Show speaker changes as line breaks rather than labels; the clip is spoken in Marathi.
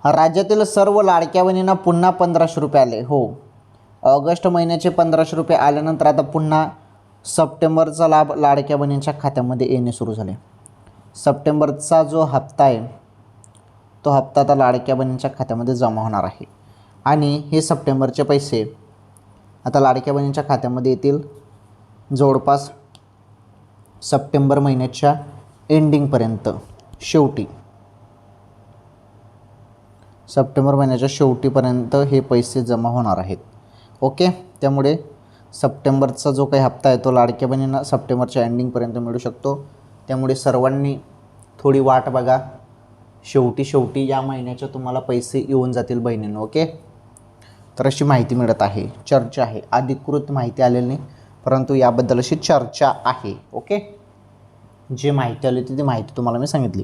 राज्यातील सर्व लाडक्या बहिणींना पुन्हा 1500 रुपये आले. हो, ऑगस्ट महिन्याचे 1500 रुपये आल्यानंतर आता पुन्हा सप्टेंबरचा लाभ लाडक्या बहिणींच्या खात्यामध्ये येणे सुरू झाले. सप्टेंबरचा जो हप्ता आहे तो हप्ता आता लाडक्या बहिणींच्या खात्यामध्ये जमा होणार आहे आणि हे सप्टेंबरचे पैसे आता लाडक्या बहिणींच्या खात्यामध्ये येतील जवळपास सप्टेंबर महिन्याच्या एंडिंगपर्यंत, शेवटी सप्टेंबर महिन्याच्या शेवटीपर्यंत हे पैसे जमा होणार आहेत. ओके, त्यामुळे सप्टेंबरचा जो काही हप्ता आहे तो लाडक्या बहिणींना सप्टेंबरच्या एंडिंगपर्यंत मिळू शकतो. त्यामुळे सर्वांनी थोडी वाट बघा, शेवटी या महिन्याच्या तुम्हाला पैसे येऊन जातील बहिणींनो. ओके, तर अशी माहिती मिळत आहे, चर्चा आहे, अधिकृत माहिती आलेली नाही परंतु याबद्दल अशी चर्चा आहे. ओके, जी माहिती आली ती माहिती तुम्हाला मी सांगितली.